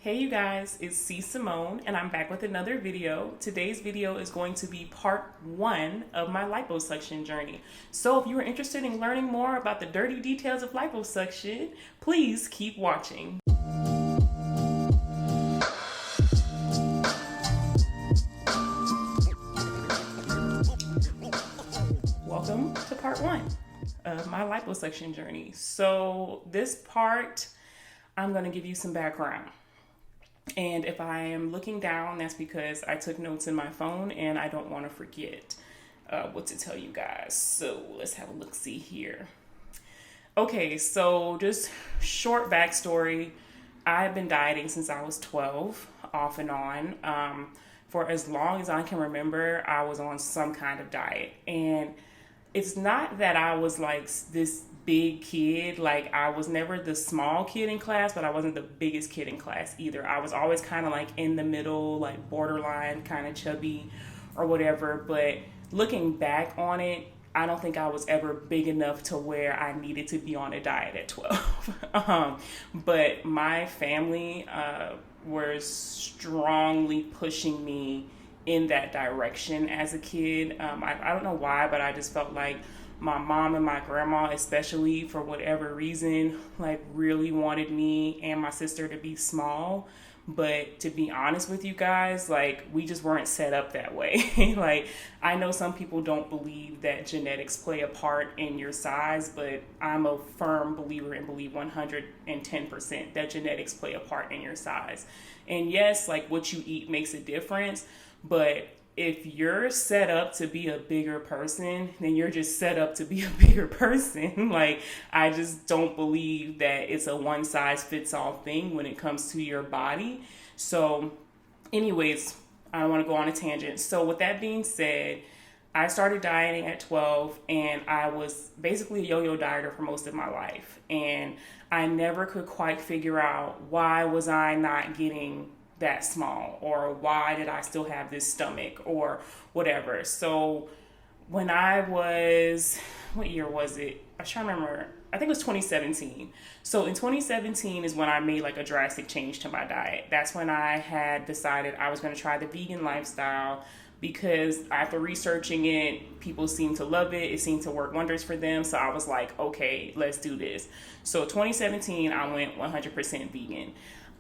Hey you guys, it's C Simone and I'm back with another video. Today's video is going to be part 1 of my liposuction journey. So if you are interested in learning more about the dirty details of liposuction, please keep watching. Welcome to part 1 of my liposuction journey. So this part, I'm going to give you some background. And if I am looking down, that's because I took notes in my phone and I don't want to forget what to tell you guys. So let's have a look-see here. Okay, so just short backstory. I've been dieting since I was 12, off and on. For as long as I can remember, I was on some kind of diet. And it's not that I was like this big kid. Like, I was never the small kid in class, but I wasn't the biggest kid in class either. I was always kind of like in the middle, like borderline, kind of chubby or whatever. But looking back on it, I don't think I was ever big enough to where I needed to be on a diet at 12. But my family were strongly pushing me in that direction as a kid. I don't know why, but I just felt like my mom and my grandma, especially, for whatever reason, like really wanted me and my sister to be small. But to be honest with you guys, like, we just weren't set up that way. Like, I know some people don't believe that genetics play a part in your size, but I'm a firm believer and believe 110% that genetics play a part in your size. And yes, like, what you eat makes a difference, but if you're set up to be a bigger person, then you're just set up to be a bigger person. Like, I just don't believe that it's a one size fits all thing when it comes to your body. So anyways, I don't want to go on a tangent. So with that being said, I started dieting at 12 and I was basically a yo-yo dieter for most of my life. And I never could quite figure out, why was I not getting that small, or why did I still have this stomach, or whatever. So when I was, what year was it? I was trying to remember. I think it was 2017. So in 2017 is when I made like a drastic change to my diet. That's when I had decided I was going to try the vegan lifestyle, because after researching it, people seemed to love it. It seemed to work wonders for them. So I was like, okay, let's do this. So 2017, I went 100% vegan.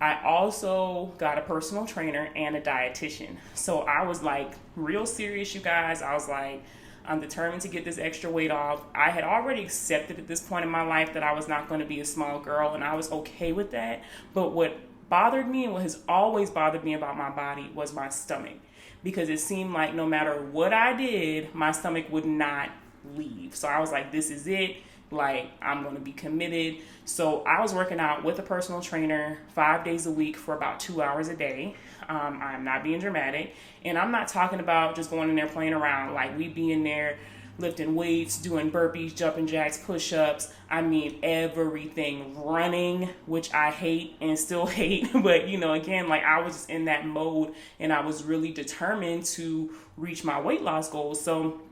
I also got a personal trainer and a dietitian. So I was like real serious, you guys. I was like, I'm determined to get this extra weight off. I had already accepted at this point in my life that I was not going to be a small girl, and I was okay with that. But what bothered me, and what has always bothered me about my body, was my stomach. Because it seemed like no matter what I did, my stomach would not leave. So I was like, this is it. Like, I'm going to be committed. So I was working out with a personal trainer 5 days a week for about 2 hours a day. I'm not being dramatic. And I'm not talking about just going in there playing around. Like, we be in there lifting weights, doing burpees, jumping jacks, push-ups. I mean, everything. Running, which I hate and still hate. But, you know, again, like, I was just in that mode and I was really determined to reach my weight loss goals. So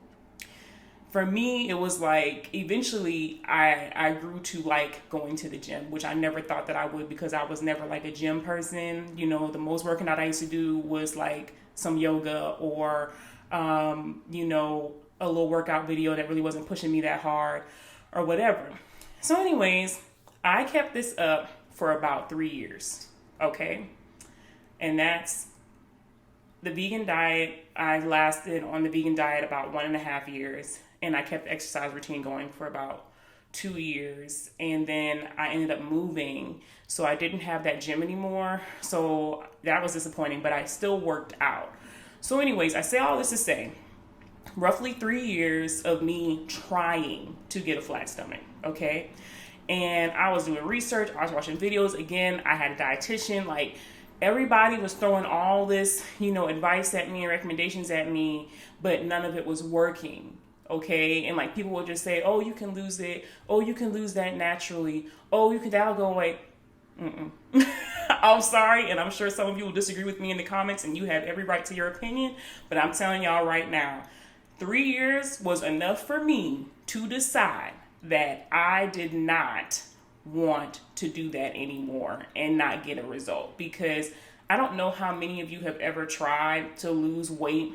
for me, it was like, eventually I grew to like going to the gym, which I never thought that I would, because I was never like a gym person. You know, the most working out I used to do was like some yoga or, you know, a little workout video that really wasn't pushing me that hard or whatever. So anyways, I kept this up for about 3 years. Okay. And that's the vegan diet. I lasted on the vegan diet about 1.5 years. And I kept the exercise routine going for about 2 years. And then I ended up moving. So I didn't have that gym anymore. So that was disappointing, but I still worked out. So anyways, I say all this to say, roughly 3 years of me trying to get a flat stomach, okay? And I was doing research. I was watching videos. Again, I had a dietitian. Like, everybody was throwing all this, you know, advice at me and recommendations at me, but none of it was working. Okay. And like, people would just say, oh, you can lose it. Oh, you can lose that naturally. Oh, that'll go away. I'm sorry. And I'm sure some of you will disagree with me in the comments, and you have every right to your opinion. But I'm telling y'all right now, 3 years was enough for me to decide that I did not want to do that anymore and not get a result. Because I don't know how many of you have ever tried to lose weight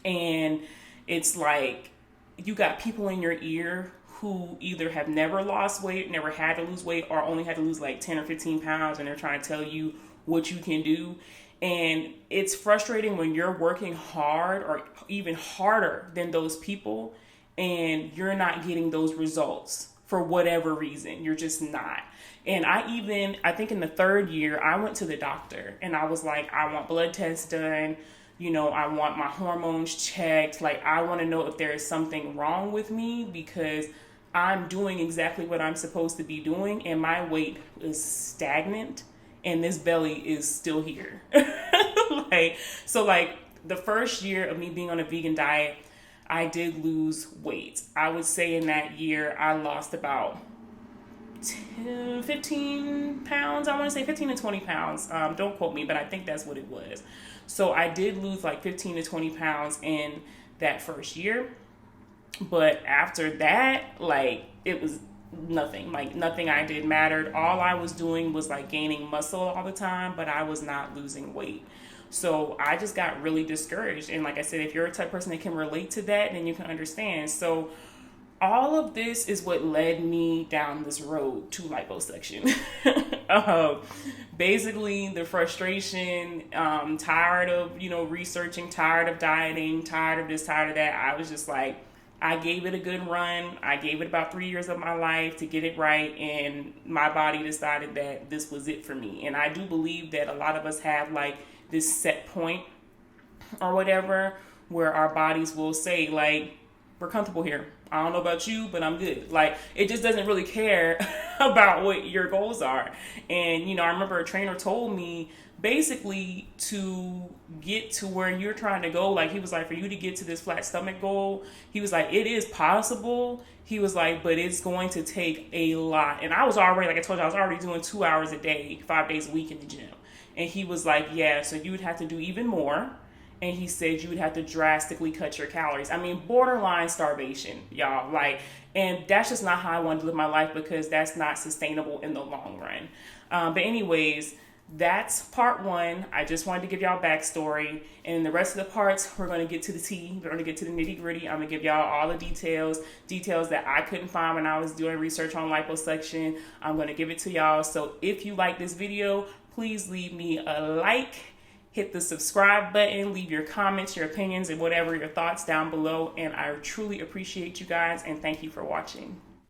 and it's like you got people in your ear who either have never lost weight, never had to lose weight, or only had to lose like 10 or 15 pounds, and they're trying to tell you what you can do. And it's frustrating when you're working hard or even harder than those people and you're not getting those results for whatever reason. You're just not. And I think in the third year, I went to the doctor and I was like, I want blood tests done. I want my hormones checked. Like, I want to know if there is something wrong with me because I'm doing exactly what I'm supposed to be doing and my weight is stagnant and this belly is still here. So the first year of me being on a vegan diet, I did lose weight. I would say in that year, I lost about 15 pounds. I want to say 15 to 20 pounds. Don't quote me, but I think that's what it was. So I did lose like 15 to 20 pounds in that first year. But after that, like, it was nothing. Like, nothing I did mattered. All I was doing was like gaining muscle all the time, but I was not losing weight. So I just got really discouraged. And like I said, if you're a type of person that can relate to that, then you can understand. So all of this is what led me down this road to liposuction. Basically, the frustration, tired of, researching, tired of dieting, tired of this, tired of that. I was just like, I gave it a good run. I gave it about 3 years of my life to get it right. And my body decided that this was it for me. And I do believe that a lot of us have like this set point or whatever, where our bodies will say like, we're comfortable here. I don't know about you, but I'm good. Like, it just doesn't really care about what your goals are. And, I remember a trainer told me basically to get to where you're trying to go. Like, he was like, for you to get to this flat stomach goal, he was like, it is possible. He was like, but it's going to take a lot. And I was already, like I told you, I was already doing 2 hours a day, 5 days a week in the gym. And he was like, yeah, so you would have to do even more. And he said you would have to drastically cut your calories. I mean, borderline starvation, y'all. Like, and that's just not how I want to live my life because that's not sustainable in the long run. But anyways, that's part one. I just wanted to give y'all backstory. And the rest of the parts, we're going to get to the tea. We're going to get to the nitty gritty. I'm going to give y'all all the details that I couldn't find when I was doing research on liposuction. I'm going to give it to y'all. So if you like this video, please leave me a like. Hit the subscribe button, leave your comments, your opinions, and whatever your thoughts down below. And I truly appreciate you guys, and thank you for watching.